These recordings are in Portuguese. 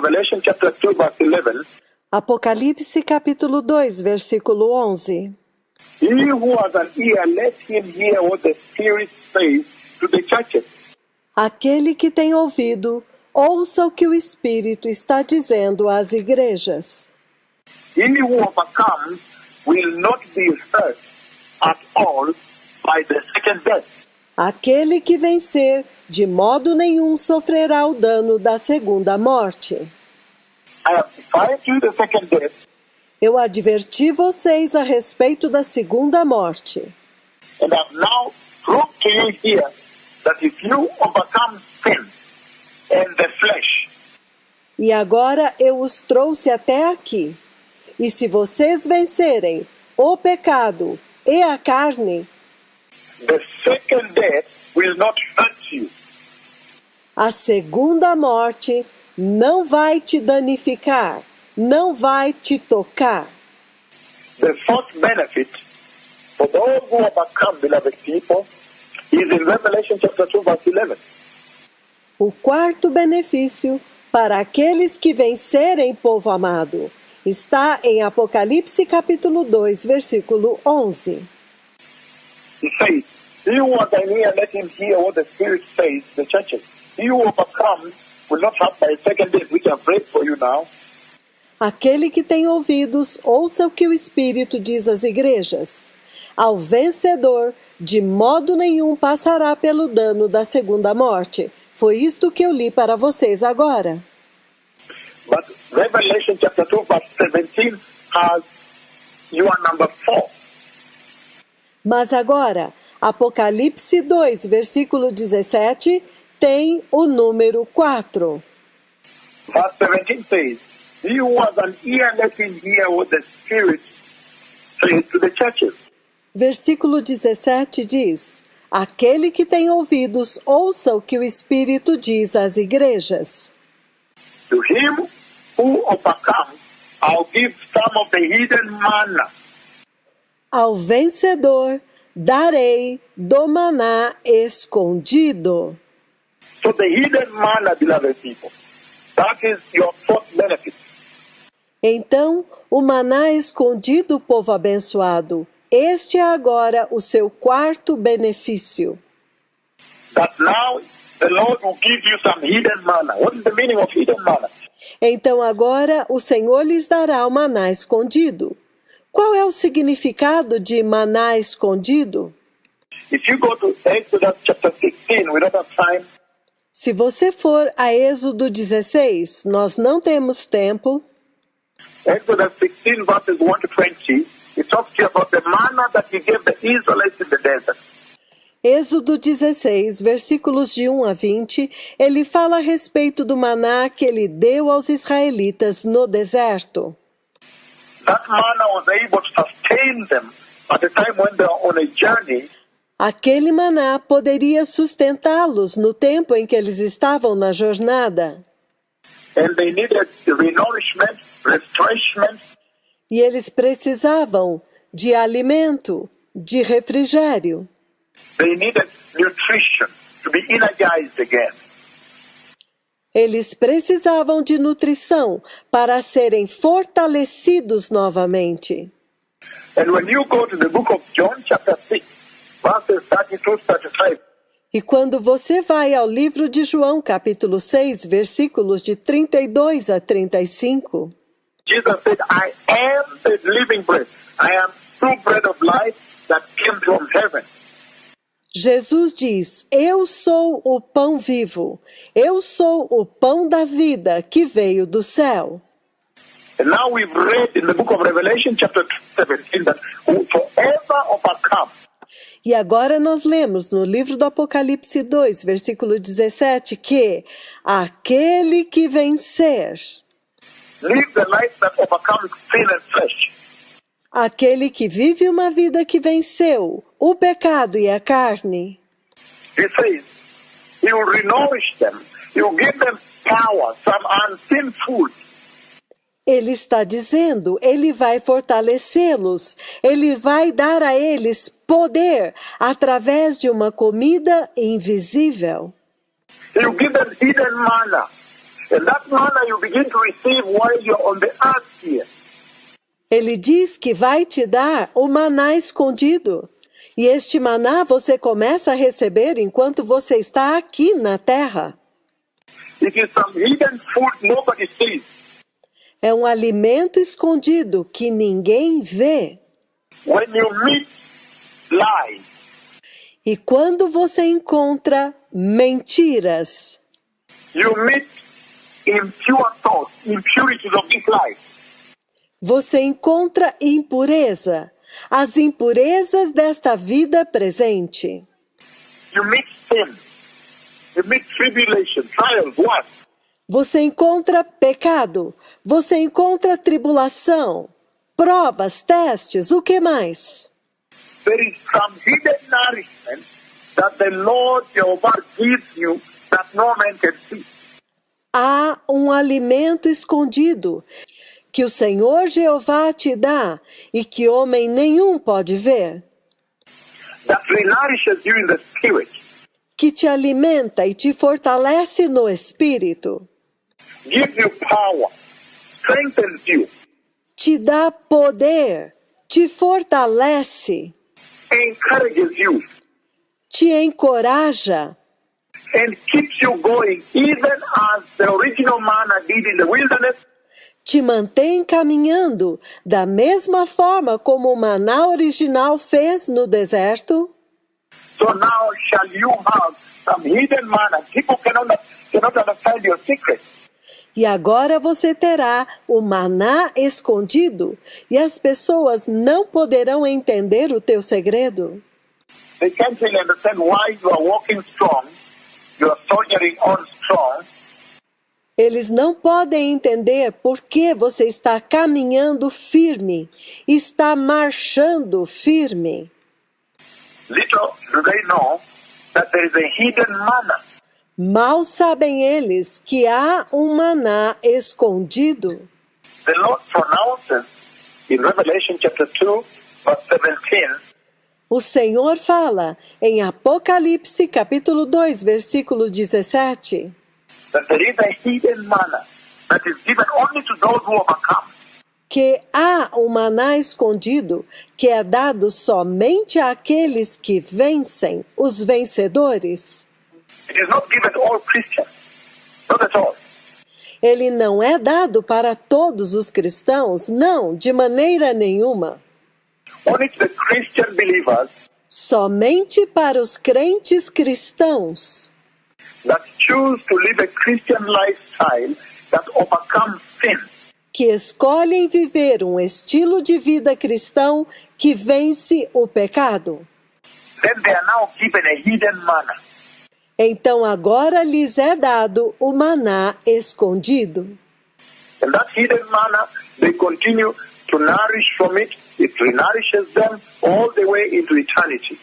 Revelation chapter 2 verse 11, Apocalipse capítulo 2, versículo 11. he who has an ear, let him hear what the Spirit says to the churches. Aquele que tem ouvido, ouça o que o Espírito está dizendo às igrejas. He who overcomes will not be hurt at all by the second death. Aquele que vencer, de modo nenhum sofrerá o dano da segunda morte. I have defined you the second death, Eu adverti vocês a respeito da segunda morte. and have now proved to you here that if you overcome sin and the flesh, E agora eu os trouxe até aqui. E se vocês vencerem o pecado e a carne, the second death will not hurt you. a segunda morte não vai te danificar, não vai te tocar. The fourth benefit for those who overcome, beloved people, is in Revelation chapter 2 verse 11. O quarto benefício para aqueles que vencerem, povo amado, está em Apocalipse capítulo 2, versículo 11. He says, he who has an ear, let him hear what the Spirit says to the churches. He who overcomes will not have by second death, which I've prayed for you now. Aquele que tem ouvidos, ouça o que o Espírito diz às igrejas. Ao vencedor, de modo nenhum passará pelo dano da segunda morte. Foi isto que eu li para vocês agora. But Revelation chapter 2 verse 17 has your number 4. Mas agora, Apocalipse 2, versículo 17, tem o número 4. Verse 17 says, he who has an ear, let him hear what the Spirit says to the churches. Versículo 17 diz: aquele que tem ouvidos, ouça o que o Espírito diz às igrejas. To him who overcomes, I'll give some of the hidden manna. Ao vencedor, darei do maná escondido. So the hidden manna, beloved people, that is your fourth benefit. Então, o maná escondido, povo abençoado, este é agora o seu quarto benefício. That now the Lord will give you some hidden manna. What is the meaning of hidden manna? Então agora o Senhor lhes dará o maná escondido. Qual é o significado de maná escondido? If you go to Exodus chapter 16, we don't have time. Se você for a Êxodo 16, nós não temos tempo. Exodus 16 verses 1 to 20, it talks to you about the manna that he gave the Israelites in the desert. Êxodo 16, versículos de 1 a 20, ele fala a respeito do maná que ele deu aos israelitas no deserto. That manna was able to sustain them at the time when they were on a journey. Aquele maná poderia sustentá-los no tempo em que eles estavam na jornada. And they needed renourishment, refreshment. E eles precisavam de alimento, de refrigério. They needed nutrition to be energized again. Eles precisavam de nutrição para serem fortalecidos novamente. And when you go to the book of John chapter 6, verses 32 to 35, E quando você vai ao livro de João, capítulo 6, versículos de 32 a 35, Jesus said, I am the living bread. I am true bread of life that came from heaven. Jesus diz: eu sou o pão vivo, eu sou o pão da vida que veio do céu. And now we've read in the book of Revelation chapter 17 that whosoever overcomes, E agora nós lemos no livro do Apocalipse 2, versículo 17, que aquele que vencer, live the life that overcomes sin and flesh. aquele que vive uma vida que venceu o pecado e a carne, He says, he will renourish them. He will give them power, some unseen food. ele está dizendo, ele vai fortalecê-los, ele vai dar a eles poder através de uma comida invisível. He will give them hidden manna. And that manna you begin to receive while you're on the earth here. Ele diz que vai te dar o maná escondido. E este maná você começa a receber enquanto você está aqui na terra. It is some hidden food nobody sees. É um alimento escondido que ninguém vê. When you meet lies, E quando você encontra mentiras, you meet impure thoughts, impurities of this life. você encontra impureza, as impurezas desta vida presente. You meet sin. You meet tribulation, trials, what? Você encontra pecado, você encontra tribulação, provas, testes, o que mais? There is some hidden nourishment that the Lord Jehovah gives you that no man can see. Há um alimento escondido que o Senhor Jeová te dá e que homem nenhum pode ver, That renourishes you in the spirit. que te alimenta e te fortalece no espírito, Gives you power. Strengthens you. te dá poder, te fortalece, Encourages you. te encoraja And keeps you going even as the original manna did in the wilderness. te mantém caminhando da mesma forma como o maná original fez no deserto. So now shall you have some hidden manna. People cannot understand your secret. E agora você terá o maná escondido e as pessoas não poderão entender o teu segredo. They can't really understand why you are walking strong. You are soldiering on strong. Eles não podem entender por que você está caminhando firme, está marchando firme. Little do they know that there is a hidden manna. Mal sabem eles que há um maná escondido. The Lord pronounces in Revelation chapter 2, verse 17, O Senhor fala em Apocalipse capítulo 2, versículo 17, that there is a hidden manna that is given only to those who overcome. que há um maná escondido que é dado somente àqueles que vencem, os vencedores. It is not given to all Christians. Not at all. Ele não é dado para todos os cristãos, não, de maneira nenhuma. Only to the Christian believers Somente para os crentes cristãos that choose to live a Christian lifestyle that overcomes sin. que escolhem viver um estilo de vida cristão que vence o pecado. Then they are now given a hidden manna. Então agora lhes é dado o maná escondido. And that hidden manna, they continue to nourish from it. It nourishes them all the way into eternity.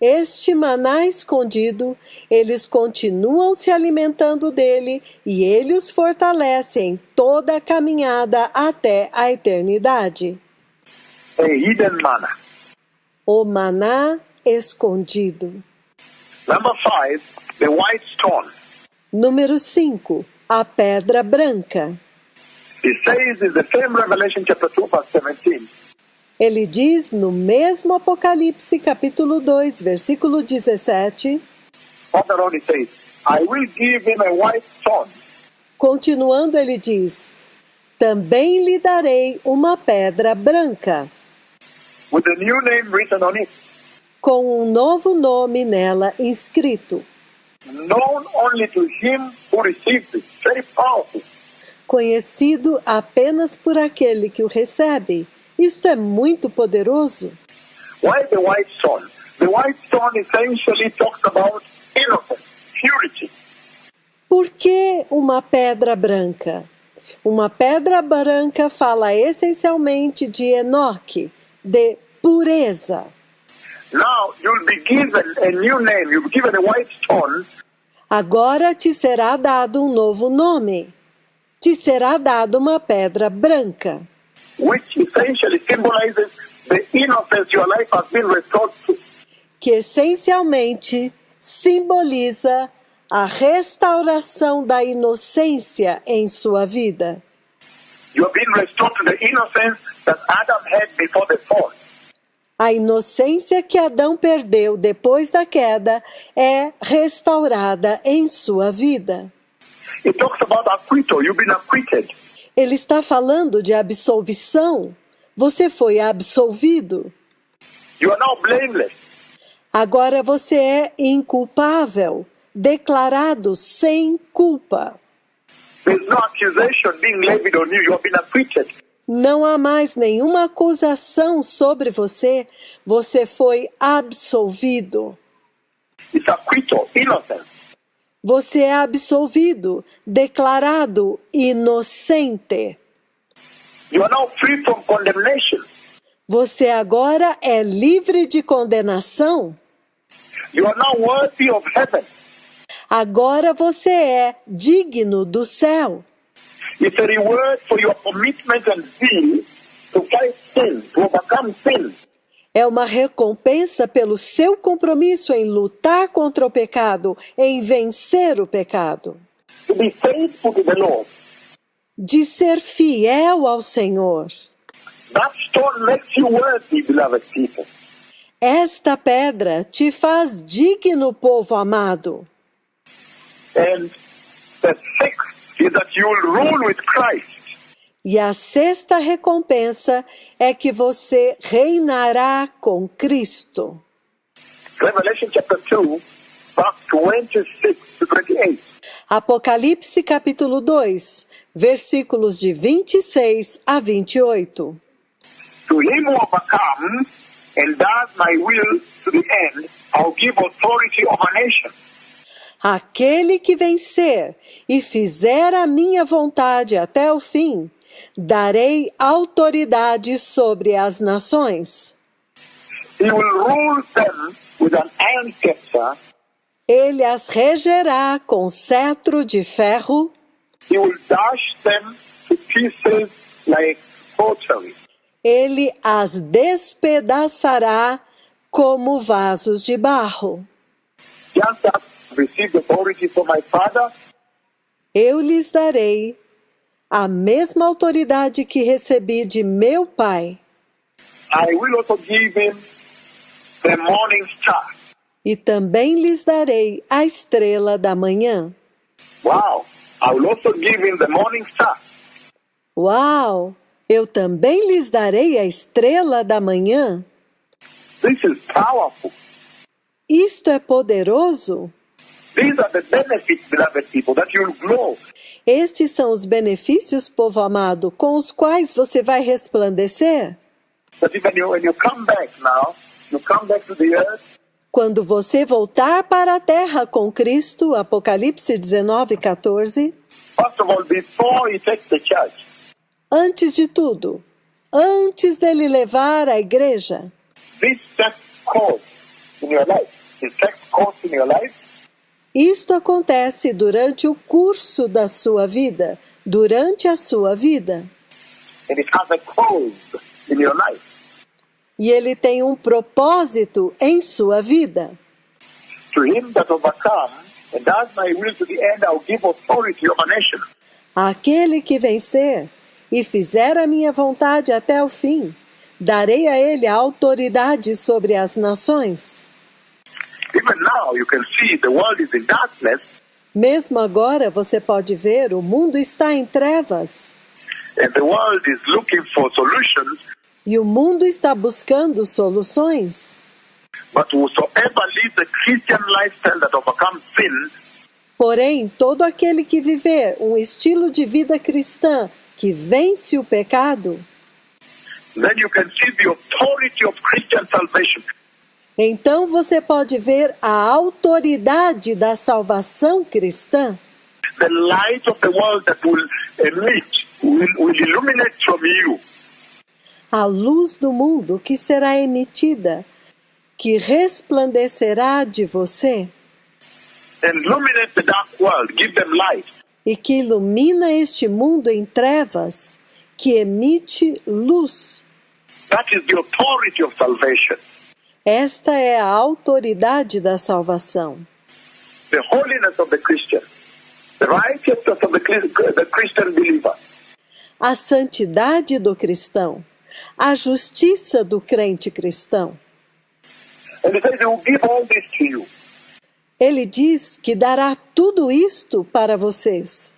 Este maná escondido, eles continuam se alimentando dele e ele os fortalece em toda a caminhada até a eternidade. A hidden manna. O maná escondido. Number 5, the white stone. Número 5. A pedra branca. It says in the same Revelation chapter 2, verse 17, Ele diz no mesmo Apocalipse capítulo 2, versículo 17, further on it says, I will give him a white stone, continuando ele diz, também lhe darei uma pedra branca, with a new name written on it, com um novo nome nela inscrito, known only to him who receives it. Very powerful. conhecido apenas por aquele que o recebe. Isto é muito poderoso. Why the white stone? The white stone essentially talks about innocence, purity. Por que uma pedra branca? Uma pedra branca fala essencialmente de Enoque, de pureza. Now you'll be given a new name. You'll be given a white stone, Agora te será dado um novo nome. Te será dado uma pedra branca, which essentially symbolizes the innocence your life has been restored to. que essencialmente simboliza a restauração da inocência em sua vida. You have been restored to the innocence that Adam had before the fall. A inocência que Adão perdeu depois da queda é restaurada em sua vida. It talks about acquittal. You've been acquitted. Ele está falando de absolvição. Você foi absolvido. You are now blameless. Agora você é inculpável, declarado sem culpa. There's no accusation being levied on you. You have been acquitted. Não há mais nenhuma acusação sobre você. Você foi absolvido. It's acquittal, innocence. Você é absolvido, declarado inocente. You are now free from condemnation. Você agora é livre de condenação. You are now worthy of heaven. Agora você é digno do céu. It's a reward for your commitment and zeal to fight sin, to overcome sin. É uma recompensa pelo seu compromisso em lutar contra o pecado, em vencer o pecado. To be faithful to the Lord. De ser fiel ao Senhor. That stone makes you worthy, beloved people. Esta pedra te faz digno, povo amado. And the sixth is that you will rule with Christ. E a sexta recompensa é que você reinará com Cristo. Revelation chapter 2, verse 26 to 28. Apocalipse capítulo 2, versículos de 26 a 28. To him who overcomes and does my will to the end, I'll give authority over nations. Aquele que vencer e fizer a minha vontade até o fim, darei autoridade sobre as nações. He will rule them with an iron scepter. Ele as regerá com cetro de ferro. He will dash them to pieces like pottery. Ele as despedaçará como vasos de barro. Just as I received authority from my Father, Eu lhes darei a mesma autoridade que recebi de meu Pai, I will also give him the morning star. e também lhes darei a estrela da manhã. Wow. I will also give him the morning star. Uau! Eu também lhes darei a estrela da manhã. This is powerful. Isto é poderoso. These are the benefits, beloved people, that you'll grow. Estes são os benefícios, povo amado, com os quais você vai resplandecer. That even when you come back now, you come back to the earth, Quando você voltar para a terra com Cristo, Apocalipse 19:14, first of all, before he takes the church, antes de tudo, antes dele levar a igreja, this sets course in your life. It sets course in your life. isto acontece durante o curso da sua vida, durante a sua vida. And it has a cause in your life. E ele tem um propósito em sua vida. To him that overcomes and does my will to the end, I'll give authority over nations. Aquele que vencer e fizer a minha vontade até o fim, darei a ele a autoridade sobre as nações. Even now, you can see the world is in darkness, Mesmo agora você pode ver, o mundo está em trevas. and the world is looking for solutions, E o mundo está buscando soluções. but whosoever lives a Christian lifestyle that overcomes sin, Porém, todo aquele que viver um estilo de vida cristã que vence o pecado, then you can see the authority of Christian salvation. então você pode ver a autoridade da salvação cristã. The light of the world that will emit, will illuminate from you. A luz do mundo que será emitida, que resplandecerá de você And illuminate the dark world, give them light. e que ilumina este mundo em trevas, que emite luz. That is the authority of salvation. Esta é a autoridade da salvação. the holiness of the Christian, the righteousness of the Christian believer. A santidade do cristão, a justiça do crente cristão. And he says, he will give all this to you. Ele diz que dará tudo isto para vocês.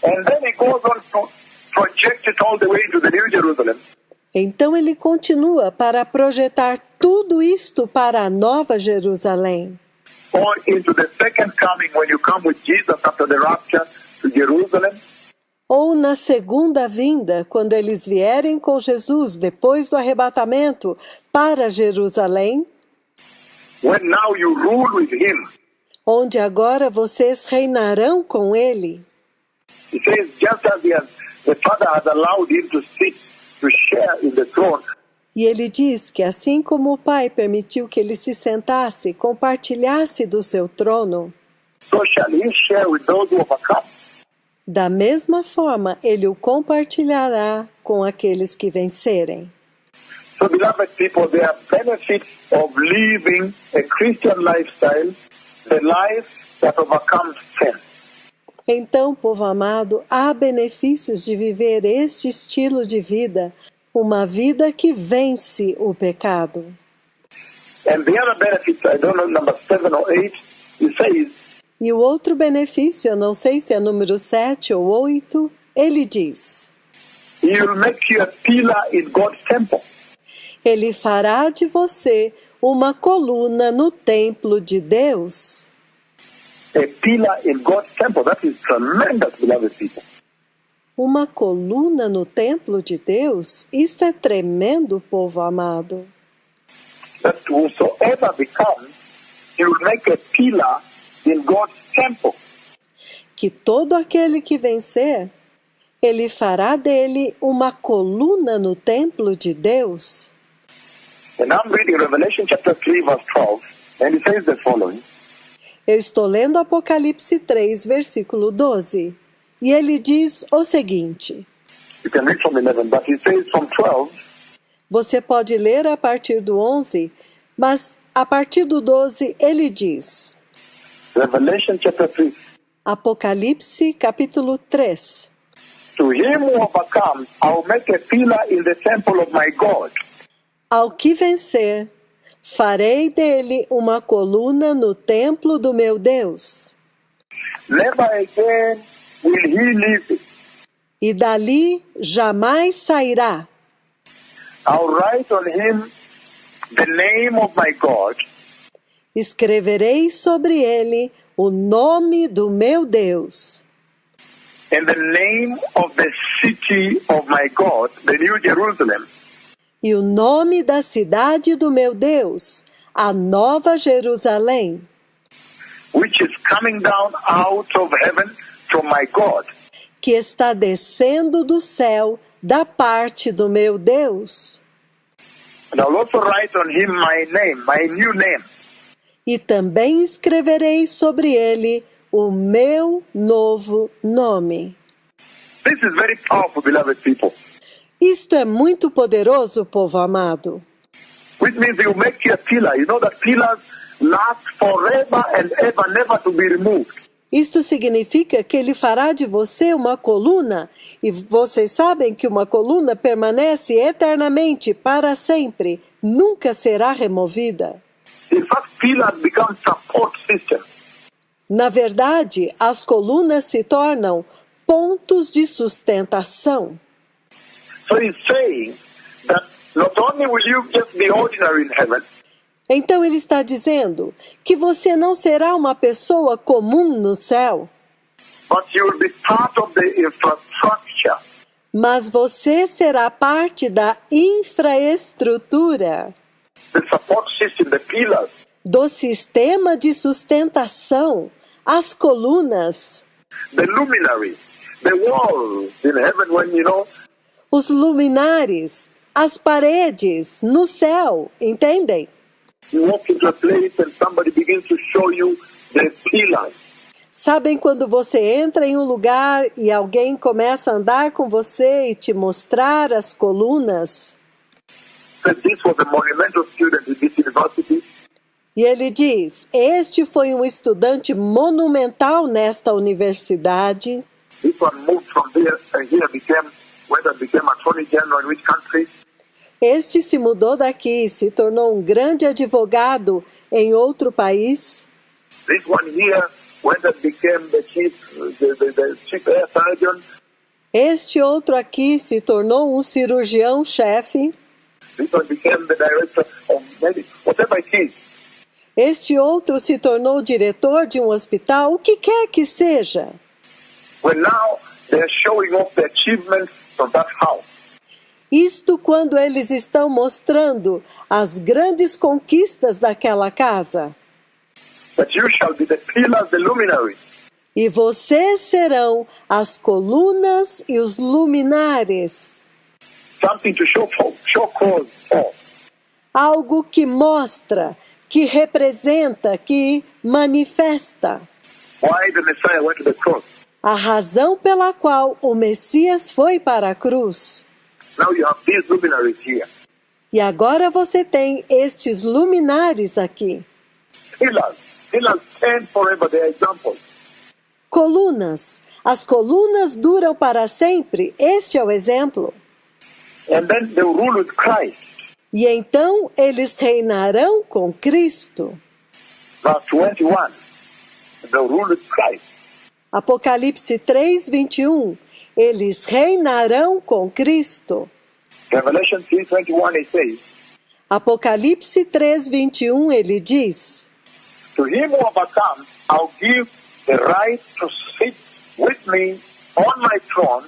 And then he goes on to project it all the way to the New Jerusalem. Então ele continua para projetar tudo isto para a Nova Jerusalém. Or into the second coming when you come with Jesus after the rapture to Jerusalem. Ou na segunda vinda, quando eles vierem com Jesus depois do arrebatamento para Jerusalém, When now you rule with him. onde agora vocês reinarão com ele. He says, just as the Father has allowed him to sit, to share in the throne, E ele diz que assim como o Pai permitiu que ele se sentasse, compartilhasse do seu trono, so shall he share with those who overcome. da mesma forma ele o compartilhará com aqueles que vencerem. So, beloved people, there are benefits of living a Christian lifestyle, the life that overcomes sin. Então, povo amado, há benefícios de viver este estilo de vida, uma vida que vence o pecado. And the other benefits, I don't know, number 7 or 8, he says, E o outro benefício, eu não sei se é número 7 ou 8, ele diz: he will make you a pillar in God's temple. Ele fará de você uma coluna no templo de Deus. A pillar in God's temple. That is tremendous, beloved people. Uma coluna no templo de Deus? Isto é tremendo, povo amado. That whosoever becomes, he will make a pillar in God's temple. Que todo aquele que vencer, ele fará dele uma coluna no templo de Deus. And I'm reading Revelation chapter 3, verse 12, and it says the following. Eu estou lendo Apocalipse 3, versículo 12. E ele diz o seguinte. You can read from 11, but it says from 12, Você pode ler a partir do 11, mas a partir do 12 ele diz. Revelation chapter 3. Apocalipse capítulo 3. To him who overcomes, I will make a pillar in the temple of my God. Ao que vencer, farei dele uma coluna no templo do meu Deus. Never again will he leave it. E dali jamais sairá. I'll write on him the name of my God, Escreverei sobre ele o nome do meu Deus and the name of the city of my God, the New Jerusalem, e o nome da cidade do meu Deus, a Nova Jerusalém, which is coming down out of heaven from my God. que está descendo do céu da parte do meu Deus. And I'll also write on him my name, my new name. E também escreverei sobre ele o meu novo nome. This is very powerful, beloved people. Isto é muito poderoso, povo amado. Which means he will make you a pillar. You know that pillars last forever and ever, never to be removed. Isto significa que ele fará de você uma coluna, e vocês sabem que uma coluna permanece eternamente, para sempre, nunca será removida. In fact, pillars become support systems. Na verdade, as colunas se tornam pontos de sustentação. So he's saying that not only will you just be ordinary in heaven, Então ele está dizendo que você não será uma pessoa comum no céu, but you will be part of the infrastructure, mas você será parte da infraestrutura, the support system, the pillars, do sistema de sustentação, as colunas, the luminaries, the walls in heaven when, os luminares, as paredes no céu, entendem? you walk into a place and somebody begins to show you the pillars. Sabem quando você entra em um lugar e alguém começa a andar com você e te mostrar as colunas? That this was a monumental student in this university. E ele diz: este foi um estudante monumental nesta universidade. This one moved from there and here became, whether became attorney general in which country. Este se mudou daqui e se tornou um grande advogado em outro país. This one here, whether became the chief air surgeon. Este outro aqui se tornou um cirurgião-chefe. This one became the director of medicine, whatever it is. Este outro se tornou diretor de um hospital, o que quer que seja. Well, now they're showing off the achievements of that house. Isto quando eles estão mostrando as grandes conquistas daquela casa. But you shall be the pillars, the luminaries. E vocês serão as colunas e os luminares. Something to show cause for. Algo que mostra, que representa, que manifesta. Why the Messiah went to the cross. A razão pela qual o Messias foi para a cruz. Now you have these luminaries here. E agora você tem estes luminares aqui. Pillars stand forever, they are examples. Colunas. As colunas duram para sempre. Este é o exemplo. And then they will rule with Christ. E então eles reinarão com Cristo. Verse 21. They will rule with Christ. Apocalipse 3:21. Eles reinarão com Cristo. Revelation 3:21 it says, Apocalipse 3:21 ele diz: to him who overcomes, I'll give the right to sit with me on my throne.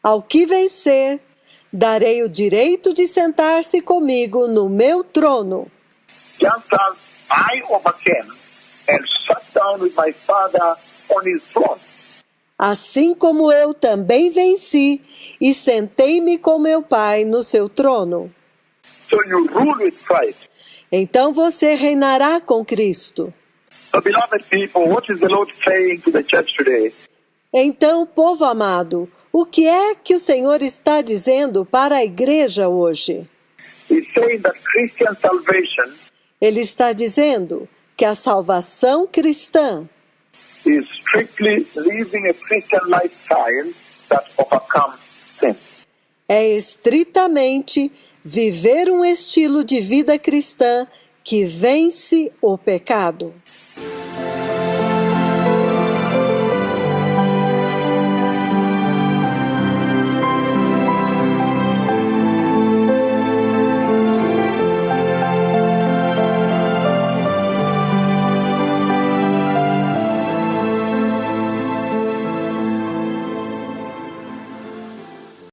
ao que vencer, darei o direito de sentar-se comigo no meu trono. Just as I overcame and sat down with my Father on his throne. Assim como eu também venci e sentei-me com meu Pai no seu trono. So you rule with Christ. Então você reinará com Cristo. So beloved people, what is the Lord saying to the church today? Então, povo amado, o que é que o Senhor está dizendo para a igreja hoje? He's saying that Christian salvation Ele está dizendo que a salvação cristã is strictly living a Christian lifestyle that overcomes sin. é estritamente viver um estilo de vida cristã que vence o pecado.